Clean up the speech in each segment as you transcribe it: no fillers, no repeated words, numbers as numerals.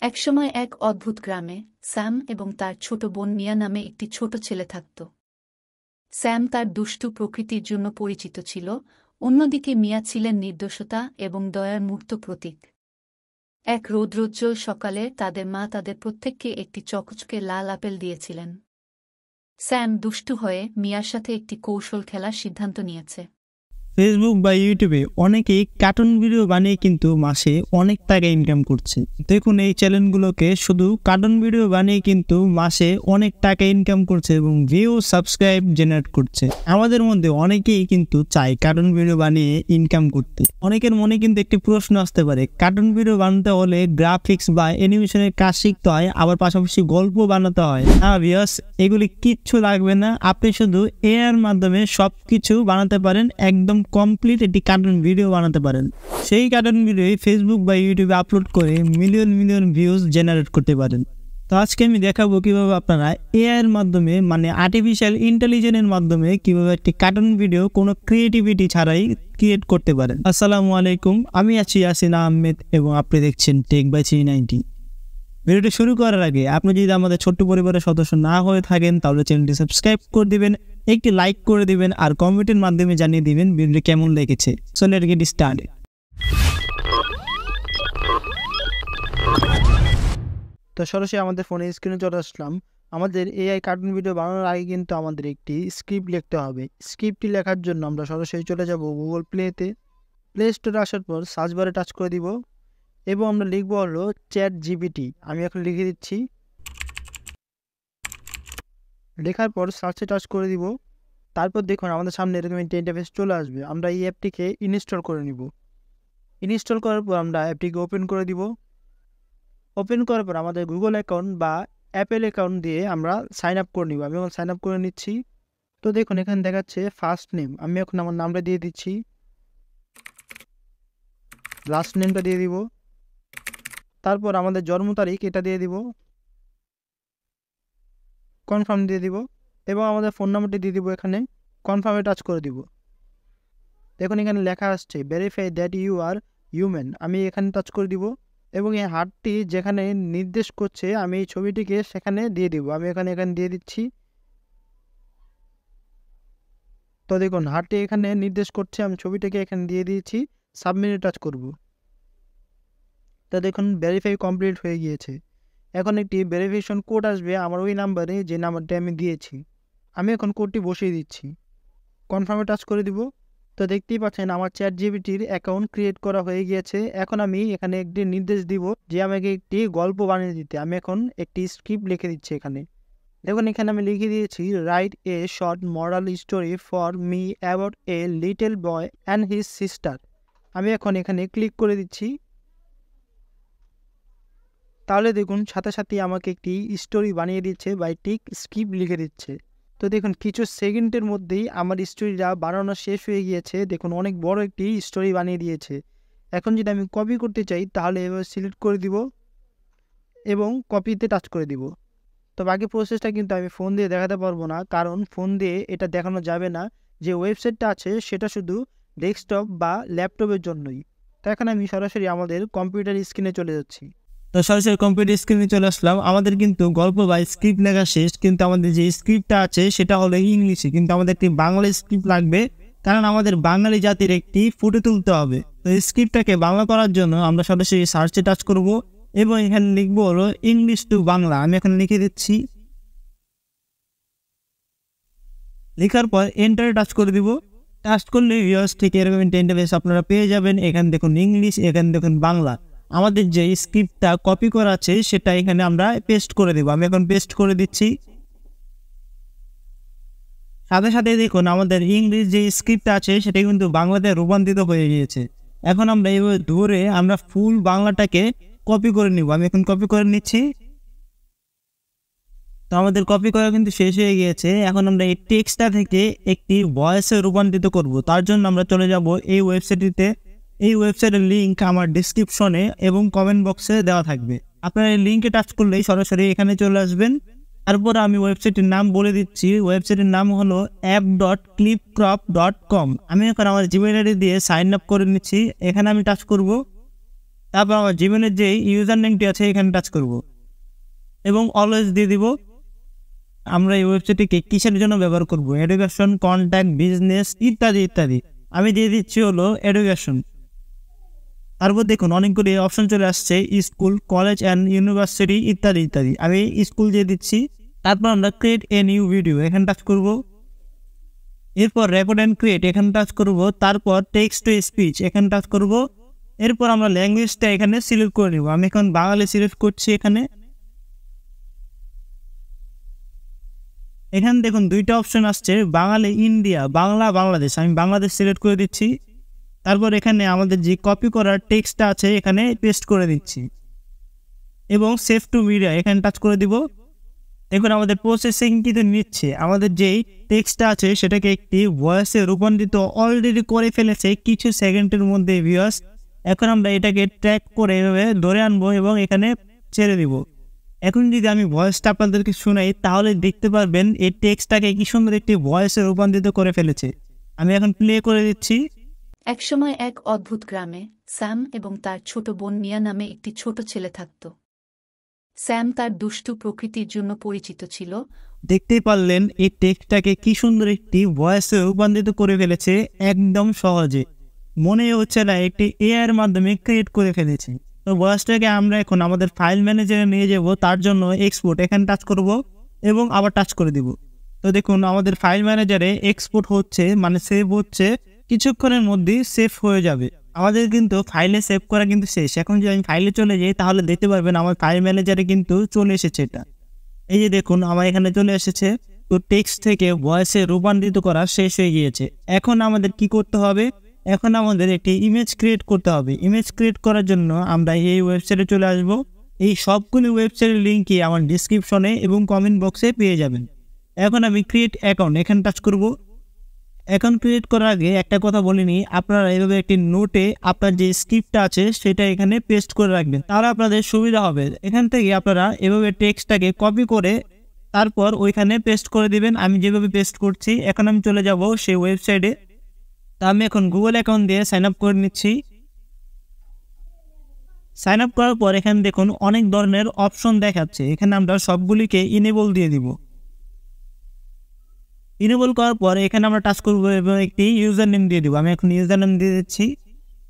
একসময় এক অদ্ভুত গ্রামে স্যাম এবং তার ছোট বোন মিয়া নামে একটি ছোট ছেলে থাকত। স্যাম তার দুষ্টু প্রকৃতির জন্য পরিচিত ছিল, অন্যদিকে মিয়া ছিলেন নির্দোষতা এবং দয়ার মূর্ত প্রতীক। এক রৌদ্রোজ্জ্বল সকালে তাদের মা তাদের প্রত্যেককে একটি চকচকে লাল আপেল দিয়েছিলেন। স্যাম দুষ্টু হয়ে মিয়ার সাথে একটি কৌশল খেলার সিদ্ধান্ত নিয়েছে। ফেসবুক বা ইউটিউবে অনেকেই কার্টুন ভিডিও বানিয়ে কিন্তু মাসে অনেক টাকা ইনকাম করছে। দেখুন এই চ্যানেলগুলোকে শুধু কার্টুন ভিডিও বানিয়ে কিন্তু মাসে অনেক টাকা ইনকাম করছে এবং ভিউ সাবস্ক্রাইব জেনারেট করছে। আমাদের মধ্যে অনেকেই কিন্তু চায় কার্টুন ভিডিও বানিয়ে ইনকাম করতে। অনেকের মনে কিন্তু একটি প্রশ্ন আসতে পারে, কার্টুন ভিডিও বানাতে হলে গ্রাফিক্স বা অ্যানিমেশনের কাজ শিখতে হয়, আবার পাশাপাশি গল্প বানাতে হয়। ভিউয়ার্স, এগুলি কিচ্ছু লাগবে না, আপনি শুধু এআই এর মাধ্যমে সবকিছু বানাতে পারেন, একদম কমপ্লিট একটি কার্টুন ভিডিও বানাতে পারেন। সেই কার্টুন ভিডিও ফেসবুক বা ইউটিউবে আপলোড করে মিলিয়ন মিলিয়ন ভিউজ জেনারেট করতে পারেন। তো আজকে আমি দেখাবো কিভাবে আপনারা এআই এর মাধ্যমে মানে আর্টিফিশিয়াল ইন্টেলিজেন্সের মাধ্যমে কিভাবে একটি কার্টুন ভিডিও কোনো ক্রিয়েটিভিটি ছাড়াই ক্রিয়েট করতে পারেন। আসসালামু আলাইকুম, আমি আছি ইয়াসিন আহমেদ এবং আপনি দেখছেন টেক বাই 390। ভিডিওটি শুরু করার আগে আপনি যদি আমাদের ছোট্ট পরিবারের সদস্য না হয়ে থাকেন তাহলে চ্যানেলটি সাবস্ক্রাইব করে দিবেন, একটি লাইক করে দিবেন আর কমেন্টের মাধ্যমে জানিয়ে দিবেন ভিডিওটি কেমন লেগেছে। So let's get started. তো সরাসরি আমাদের ফোনে স্ক্রিনে চলে আসলাম। আমাদের এআই কার্টুন ভিডিও বানানোর আগে কিন্তু আমাদের একটি স্ক্রিপ্ট লিখতে হবে। স্ক্রিপ্টটি লেখার জন্য আমরা সরাসরি চলে যাব গুগল প্লে স্টোরে আসার পর সার্চ বারে টাচ করে দিব এবং আমরা লিখব হলো চ্যাট জিপিটি। আমি এখন লিখে দিচ্ছি, লেখার পর সার্চে টাচ করে দিব। তারপর দেখুন আমাদের সামনে এরকম একটা ইন্টারফেস চলে আসবে। আমরা এই অ্যাপটিকে ইনস্টল করে নিব। ইনস্টল করার পর আমরা অ্যাপটিকে ওপেন করে দিব। ওপেন করার পর আমাদের গুগল অ্যাকাউন্ট বা অ্যাপেল অ্যাকাউন্ট দিয়ে আমরা সাইন আপ করে নিব। আমি এখন সাইন আপ করে নিচ্ছি। তো দেখুন এখানে দেখাচ্ছে ফার্স্ট নেম, আমি এখন আমার নামটা দিয়ে দিচ্ছি, লাস্ট নেমটা দিয়ে দিব, তারপর আমাদের জন্ম তারিখ এটা দিয়ে দিব, কনফার্ম দিয়ে দিব এবং আমাদের ফোন নাম্বারটি দিয়ে দিব। এখানে কনফার্মে টাচ করে দিব। দেখুন এখানে লেখা আসছে verify that you are human. আমি এখানে টাচ করে দিব এবং এই হাতটি যেখানে নির্দেশ করছে আমি এই ছবিটিকে সেখানে দিয়ে দিব। আমি এখানে দিয়ে দিচ্ছি। তো দেখুন হাতটি এখানে নির্দেশ করছে, আমি ছবিটিকে এখানে দিয়ে দিয়েছি, সাবমিটে টাচ করব। তো দেখুন ভেরিফাই কমপ্লিট হয়ে গিয়েছে। এখন একটি ভেরিফিকেশন কোড আসবে আমার ওই নাম্বারে যে নাম্বারটি আমি দিয়েছি। আমি এখন কোডটি বসিয়ে দিচ্ছি, কনফার্মে টাচ করে দিব। তো দেখতেই পাচ্ছেন আমার চ্যাট জিপিটির অ্যাকাউন্ট ক্রিয়েট করা হয়ে গিয়েছে। এখন আমি এখানে একটি নির্দেশ দিব যে আমাকে একটি গল্প বানিয়ে দিতে। আমি এখন একটি স্ক্রিপ্ট লিখে দিচ্ছি এখানে। দেখুন এখানে আমি লিখে দিয়েছি write a short moral story for me about a little boy and his sister. আমি এখন এখানে ক্লিক করে দিচ্ছি। তাহলে দেখুন সাথে সাথে আমাকে একটি স্টোরি বানিয়ে দিচ্ছে বা একটি স্ক্রিপ্ট লিখে দিচ্ছে। তো দেখুন কিছু সেকেন্ডের মধ্যেই আমার স্টোরিটা বানানো শেষ হয়ে গিয়েছে। দেখুন অনেক বড় একটি স্টোরি বানিয়ে দিয়েছে। এখন যদি আমি কপি করতে চাই তাহলে এভাবে সিলেক্ট করে দিব এবং কপিতে টাচ করে দিব। তো বাকি প্রসেসটা কিন্তু আমি ফোন দিয়ে দেখাতে পারবো না, কারণ ফোন দিয়ে এটা দেখানো যাবে না। যে ওয়েবসাইটটা আছে সেটা শুধু ডেস্কটপ বা ল্যাপটপের জন্যই। তো এখন আমি সরাসরি আমাদের কম্পিউটার স্ক্রিনে চলে যাচ্ছি। তো সরাসরি কম্পিউটার স্ক্রিনে চলে আসলাম। আমাদের কিন্তু গল্প বা স্ক্রিপ্ট লেখা শেষ, কিন্তু আমাদের যে স্ক্রিপ্টটা আছে সেটা হলো ইংলিশে, কিন্তু আমাদের একটি বাংলা স্ক্রিপ্ট লাগবে, কারণ আমাদের বাঙালি জাতির একটি ফুটে তুলতে হবে। তো স্ক্রিপ্টটাকে বাংলা করার জন্য আমরা সরাসরি সার্চে টাচ করব এবং এখানে লিখবো হলো ইংলিশ টু বাংলা। আমি এখানে লিখে দিচ্ছি, লেখার পর এন্টারে টাচ করে দিব। টাচ করলে ভিউয়ার্স ঠিক এরকম ইন্টারফেস আপনারা পেয়ে যাবেন। এখানে দেখুন ইংলিশ, এখানে দেখুন বাংলা। আমাদের যে স্ক্রিপ্টটা কপি করা আছে সেটা এখানে আমরা পেস্ট করে দেব। আমি এখন পেস্ট করে দিচ্ছি। সাথে সাথে দেখুন আমাদের ইংলিশ যে স্ক্রিপ্টটা আছে সেটা কিন্তু বাংলাতে রূপান্তরিত হয়ে গিয়েছে। এখন আমরা এইভাবে ধরে আমরা ফুল বাংলাটাকে কপি করে নিব। আমি এখন কপি করে নিচ্ছি। তো আমাদের কপি করা কিন্তু শেষ হয়ে গিয়েছে। এখন আমরা এই টেক্সটটা থেকে একটি ভয়েসে রূপান্তরিত করব। তার জন্য আমরা চলে যাব এই ওয়েবসাইটটিতে। এই ওয়েবসাইটের লিঙ্ক আমার ডিসক্রিপশনে এবং কমেন্ট বক্সে দেওয়া থাকবে। আপনারা এই লিঙ্কে টাচ করলেই সরাসরি এখানে চলে আসবেন। তারপর আমি ওয়েবসাইটের নাম বলে দিচ্ছি। ওয়েবসাইটের নাম হলো app.clipcrop.com। আমি এখন আমার জিমেল আইডি দিয়ে সাইন আপ করে নিচ্ছি। এখানে আমি টাচ করব। তারপর আমার জিমেলের যে ইউজার নেমটি আছে এখানে টাচ করব এবং অলওয়েজ দিয়ে দিব আমরা এই ওয়েবসাইটটিকে কিসের জন্য ব্যবহার করব, এডুকেশন, কন্ট্যাক্ট, বিজনেস ইত্যাদি ইত্যাদি। আমি দিয়ে দিচ্ছি হলো এডুকেশন। তারপর দেখুন অনেকগুলি অপশন চলে আসছে, স্কুল, কলেজ অ্যান্ড ইউনিভার্সিটি ইত্যাদি ইত্যাদি। আমি স্কুল দিয়ে দিচ্ছি। তারপর আমরা ক্রিয়েট এ নিউ ভিডিও এখানে টাচ করব। এরপর রেকর্ড অ্যান্ড ক্রিয়েট এখানে টাচ করব। তারপর টেক্সট টু স্পিচ এখানে টাচ করব। এরপর আমরা ল্যাঙ্গুয়েজটা এখানে সিলেক্ট করে নেব। আমি এখন বাঙালি সিলেক্ট করছি। এখানে দেখুন দুইটা অপশন আসছে, বাঙালি ইন্ডিয়া, বাংলা বাংলাদেশ। আমি বাংলাদেশ সিলেক্ট করে দিচ্ছি। তারপর এখানে আমাদের যে কপি করার টেক্সটটা আছে এখানে পেস্ট করে দিচ্ছি এবং সেভ টু মিডিয়া এখানে টাচ করে দিব। দেখুন আমাদের প্রসেসিং কিন্তু নিচ্ছে। আমাদের যেই টেক্সটটা আছে সেটাকে একটি ভয়েসে রূপান্তরিত অলরেডি করে ফেলেছে কিছু সেকেন্ডের মধ্যে ভিউয়ার্স। এখন আমরা এটাকে ট্র্যাক করে এভাবে ধরে আনবো এবং এখানে ছেড়ে দিব। এখন যদি আমি ভয়েসটা আপনাদেরকে শোনাই তাহলে দেখতে পারবেন এই টেক্সটটাকে কি সুন্দর একটি ভয়েসে রূপান্তরিত করে ফেলেছে। আমি এখন প্লে করে দিচ্ছি। একসময় এক অদ্ভুত গ্রামে স্যাম এবং তার ছোট বোন মিয়া নামে একটি ছোট ছেলে থাকত। স্যাম তার দুষ্টু প্রকৃতির জন্য পরিচিত ছিল। দেখতেই পারলেন এই টেক্সটটাকে কি সুন্দর একটি ভয়েসে রূপান্তরিত করে ফেলেছে একদম সহজে। মনে হচ্ছে না একটি এআই এর মাধ্যমে ক্রিয়েট করে ফেলেছে। তো ভয়েসটাকে আমরা এখন আমাদের ফাইল ম্যানেজারে নিয়ে যাব। তার জন্য এক্সপোর্ট এখানে টাচ করব এবং আবার টাচ করে দিব। তো দেখুন আমাদের ফাইল ম্যানেজারে এক্সপোর্ট হচ্ছে, মানে সেভ হচ্ছে, কিছুক্ষণের মধ্যেই সেভ হয়ে যাবে। আমাদের কিন্তু ফাইলে সেভ করা কিন্তু শেষ। এখন যদি আমি ফাইলে চলে যাই তাহলে দেখতে পারবেন আমার ফাইল ম্যানেজারে কিন্তু চলে এসেছে এটা। এই যে দেখুন আমার এখানে চলে এসেছে। তো টেক্সট থেকে ভয়েসে রূপান্তরিত করা শেষ হয়ে গিয়েছে। এখন আমাদের কি করতে হবে, এখন আমাদের একটি ইমেজ ক্রিয়েট করতে হবে। ইমেজ ক্রিয়েট করার জন্য আমরা এই ওয়েবসাইটে চলে আসব। এই সবগুলি ওয়েবসাইটের লিঙ্কই আমার ডিসক্রিপশনে এবং কমেন্ট বক্সে পেয়ে যাবেন। এখন আমি ক্রিয়েট অ্যাকাউন্ট এখানে টাচ করব। অ্যাকাউন্ট ক্রিয়েট করার আগে একটা কথা বলিনি, আপনারা এইভাবে একটি নোটে আপনার যে স্ক্রিপ্টটা আছে সেটা এখানে পেস্ট করে রাখবেন, তাহলে আপনাদের সুবিধা হবে। এখান থেকে আপনারা এভাবে টেক্সটটাকে কপি করে তারপর ওইখানে পেস্ট করে দিবেন। আমি যেভাবে পেস্ট করছি। এখন আমি চলে যাব সেই ওয়েবসাইটে। তা আমি এখন গুগল অ্যাকাউন্ট দিয়ে সাইন আপ করে নিচ্ছি। সাইন আপ করার পর এখানে দেখুন অনেক ধরনের অপশন দেখাচ্ছে। এখানে আমরা সবগুলিকে ইনেবল দিয়ে দিব। ইনেবল করার পর এখানে আমরা টাচ করবো এবং একটি ইউজার নেম দিয়ে দিব। আমি এখন ইউজার নেম দিয়ে দিচ্ছি।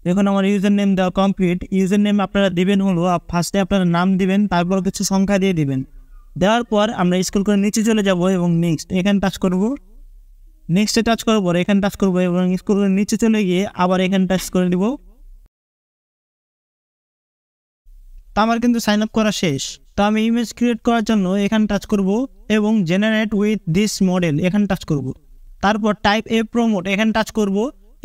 দেখুন আমার ইউজার নেম দেওয়া কমপ্লিট। ইউজার নেম আপনারা দিবেন হলো ফার্স্টে আপনারা নাম দিবেন, তারপর কিছু সংখ্যা দিয়ে দিবেন। দেওয়ার পর আমরা স্ক্রল করে নিচে চলে যাব এবং নেক্সট এখানে টাচ করব। নেক্সটে টাচ করার পর এখানে টাচ করবো এবং স্ক্রল করে নিচে চলে গিয়ে আবার এখানে টাচ করে দিব। তো আমার কিন্তু সাইন আপ করা শেষ। তো আমি ইমেজ ক্রিয়েট করার জন্য এখানে টাচ করব এবং জেনারেট উইথ দিস মডেল এখানে টাচ করব। তারপর টাইপ এ প্রমোট এখানে টাচ করব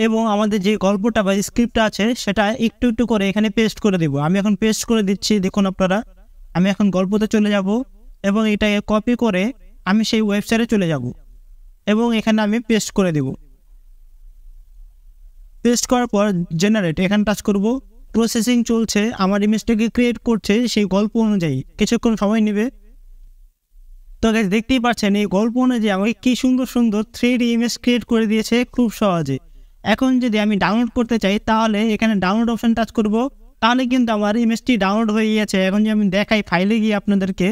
এবং আমাদের যে গল্পটা বা স্ক্রিপ্টটা আছে সেটা একটু একটু করে এখানে পেস্ট করে দেব। আমি এখন পেস্ট করে দিচ্ছি। দেখুন আপনারা, আমি এখন গল্পতে চলে যাব এবং এটাকে কপি করে আমি সেই ওয়েবসাইটে চলে যাব এবং এখানে আমি পেস্ট করে দেব। পেস্ট করার পর জেনারেট এখানে টাচ করব। প্রসেসিং চলছে, আমার ইমেজটাকে ক্রিয়েট করছে সেই গল্প অনুযায়ী, কিছুক্ষণ সময় নেবে। তো গাইস দেখতেই পাচ্ছেন এই গল্প অনুযায়ী আমাকে কি সুন্দর সুন্দর 3D ইমেজ ক্রিয়েট করে দিয়েছে খুব সহজে। এখন যদি আমি ডাউনলোড করতে চাই তাহলে এখানে ডাউনলোড অপশন টাচ করব। তাহলে কিন্তু আমার ইমেজটি ডাউনলোড হয়ে গিয়েছে। এখন যদি আমি দেখাই ফাইলে গিয়ে আপনাদেরকে,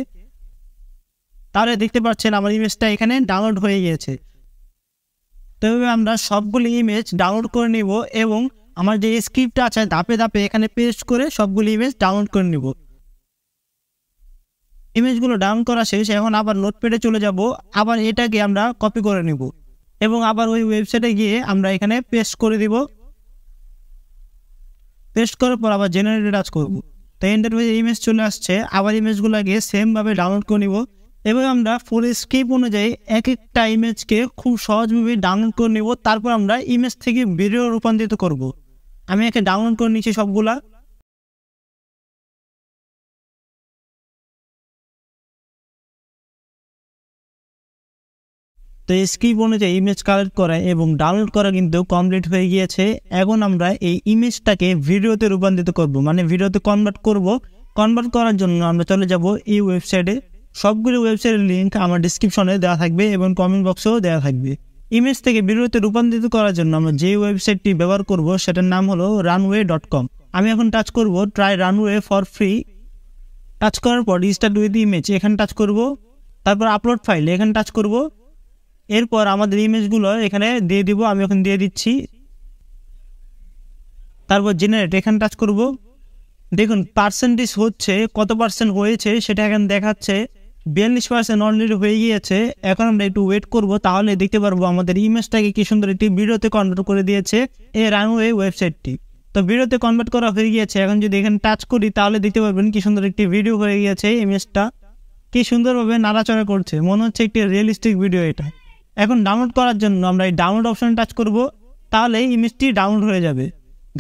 তাহলে দেখতে পাচ্ছেন আমার ইমেজটা এখানে ডাউনলোড হয়ে গিয়েছে। তবে আমরা সবগুলি ইমেজ ডাউনলোড করে নিব এবং আমার যে স্ক্রিপ্টটা আছে ধাপে ধাপে এখানে পেস্ট করে সবগুলি ইমেজ ডাউনলোড করে নিব। ইমেজগুলো ডাউনলোড করা শেষ। এখন আবার নোটপ্যাডে চলে যাব, আবার এটাকে আমরা কপি করে নিব এবং আবার ওই ওয়েবসাইটে গিয়ে আমরা এখানে পেস্ট করে দিব। পেস্ট করার পর আবার জেনারেটে টাচ করব। তো ইন্টারফেসে ইমেজ চলে আসছে। আবার ইমেজগুলোকে সেমভাবে ডাউনলোড করে নিব এবং আমরা ফুল স্ক্রিপ্ট অনুযায়ী এক একটা ইমেজকে খুব সহজভাবে ডাউনলোড করে নিব। তারপর আমরা ইমেজ থেকে ভিডিও রূপান্তরিত করব। আমি একে ডাউনলোড করে নিচ্ছি সবগুলা। তো স্ক্রিপ্ট অনুযায়ী ইমেজ কালেক্ট করা এবং ডাউনলোড করা কিন্তু কমপ্লিট হয়ে গিয়েছে। এখন আমরা এই ইমেজটাকে ভিডিওতে রূপান্তরিত করব, মানে ভিডিওতে কনভার্ট করব। কনভার্ট করার জন্য আমরা চলে যাব এই ওয়েবসাইটে। সবগুলো ওয়েবসাইটের লিঙ্ক আমার ডিসক্রিপশনে দেওয়া থাকবে এবং কমেন্ট বক্সেও দেওয়া থাকবে। ইমেজ থেকে ভিডিওতে রূপান্তরিত করার জন্য আমরা যে ওয়েবসাইটটি ব্যবহার করব সেটার নাম হলো runway.com। আমি এখন টাচ করব try runway for free. Touch করার পর রিস্টার্ট উইথ ইমেজ এখানে টাচ করব, তারপর আপলোড ফাইল এখানে টাচ করব। এরপর আমাদের ইমেজগুলো এখানে দিয়ে দিব, আমি এখন দিয়ে দিচ্ছি। তারপর জেনারেট এখানে টাচ করব। দেখুন পার্সেন্টেজ হচ্ছে, কত পার্সেন্ট হয়েছে সেটা এখানে দেখাচ্ছে 42% অলরেডি হয়ে গিয়েছে। এখন আমরা একটু ওয়েট করব, তাহলে দেখতে পারবো আমাদের ইমেজটাকে কি সুন্দর একটি ভিডিওতে কনভার্ট করে দিয়েছে এই রানওয়ে ওয়েবসাইটটি। তো ভিডিওতে কনভার্ট করা হয়ে গিয়েছে। এখন যদি এখানে টাচ করি তাহলে দেখতে পারবেন কি সুন্দর একটি ভিডিও হয়ে গিয়েছে। ইমেজটা কি সুন্দরভাবে নাড়াচড়া করছে, মনে হচ্ছে একটি রিয়েলিস্টিক ভিডিও এটা। এখন ডাউনলোড করার জন্য আমরা এই ডাউনলোড অপশনে টাচ করব, তাহলে ইমেজটি ডাউনলোড হয়ে যাবে।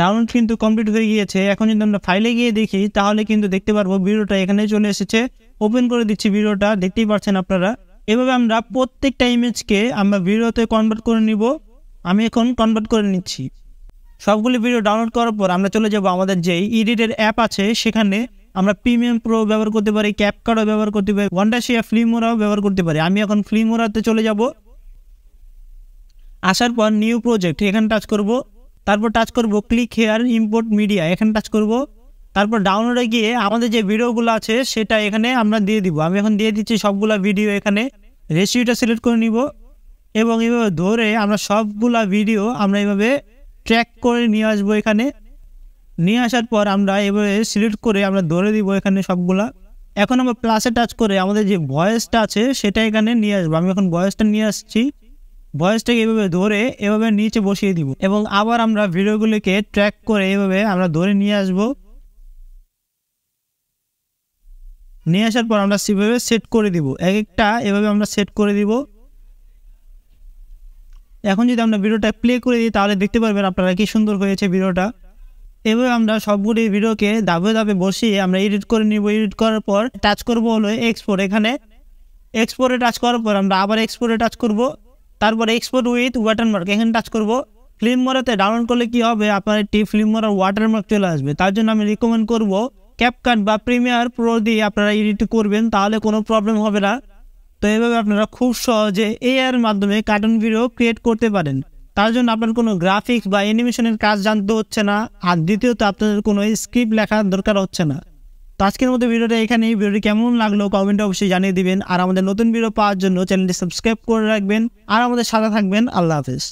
ডাউনলোড কিন্তু কমপ্লিট হয়ে গিয়েছে। এখন যদি আমরা ফাইলে গিয়ে দেখি তাহলে কিন্তু দেখতে পারবো ভিডিওটা এখানে চলে এসেছে। ওপেন করে দিচ্ছি ভিডিওটা, দেখতেই পাচ্ছেন আপনারা। এভাবে আমরা প্রত্যেকটা ইমেজকে আমরা ভিডিওতে কনভার্ট করে নিব। আমি এখন কনভার্ট করে নিচ্ছি। সবগুলি ভিডিও ডাউনলোড করার পর আমরা চলে যাব আমাদের যে এডিটের অ্যাপ আছে সেখানে। আমরা প্রিমিয়াম প্রো ব্যবহার করতে পারি, ক্যাপকাটও ব্যবহার করতে পারি, ওয়ান্ডারশিয়া ফিল্মোরাও ব্যবহার করতে পারি। আমি এখন ফিল্মোরাতে চলে যাব। আসার পর নিউ প্রজেক্ট এখানে টাচ করব, তারপর টাচ করব ক্লিক হেয়ার ইম্পোর্ট মিডিয়া এখানে টাচ করব। তারপর ডাউনলোডে গিয়ে আমাদের যে ভিডিওগুলো আছে সেটা এখানে আমরা দিয়ে দিব। আমি এখন দিয়ে দিচ্ছি সবগুলা ভিডিও। এখানে রেশিওটা সিলেক্ট করে নিব এবং এইভাবে ধরে আমরা সবগুলা ভিডিও আমরা এইভাবে ট্র্যাক করে নিয়ে আসবো। এখানে নিয়ে আসার পর আমরা এভাবে সিলেক্ট করে আমরা ধরে দিব এখানে সবগুলা। এখন আমরা প্লাসে টাচ করে আমাদের যে ভয়েসটা আছে সেটা এখানে নিয়ে আসবো। আমি এখন ভয়েসটা নিয়ে আসছি। ভয়েসটাকে এভাবে ধরে এভাবে নিচে বসিয়ে দিব এবং আবার আমরা ভিডিওগুলিকে ট্র্যাক করে এভাবে আমরা ধরে নিয়ে আসব। নিয়ে আসার পর আমরা সেভাবে সেট করে দিব, এক একটা এভাবে আমরা সেট করে দিব। এখন যদি আমরা ভিডিওটা প্লে করে দিই তাহলে দেখতে পারবেন আপনারা কি সুন্দর হয়েছে ভিডিওটা। এভাবে আমরা সবগুলি ভিডিওকে ধাপে ধাপে বসিয়ে আমরা এডিট করে নিব। এডিট করার পর টাচ করব হলো এক্সপোর্ট। এখানে এক্সপোর্টে টাচ করার পর আমরা আবার এক্সপোর্টে টাচ করব, তারপর এক্সপোর্ট উইথ ওয়াটারমার্ক এখানে টাচ করব। ফিল্মোরাতে ডাউনলোড করলে কি হবে, আপনার একটি ফিল্মোরার ওয়াটারমার্ক চলে আসবে। তার জন্য আমি রিকমেন্ড করব ক্যাপকাট বা প্রিমিয়ার প্রো দিয়ে আপনারা এডিট করবেন, তাহলে কোনো প্রবলেম হবে না। তো এইভাবে আপনারা খুব সহজে এআই এর মাধ্যমে কার্টুন ভিডিও ক্রিয়েট করতে পারেন। তার জন্য আপনার কোনো গ্রাফিক্স বা অ্যানিমেশনের কাজ জানতে হচ্ছে না, আর দ্বিতীয়ত আপনাদের কোনো স্ক্রিপ্ট লেখার দরকার হচ্ছে না। তো আজকের মতো ভিডিওটা এখানেই। ভিডিওটি কেমন লাগলো কমেন্টে অবশ্যই জানিয়ে দিবেন। আর আমাদের নতুন ভিডিও পাওয়ার জন্য চ্যানেলটি সাবস্ক্রাইব করে রাখবেন আর আমাদের সাথে থাকবেন। আল্লাহ হাফেজ।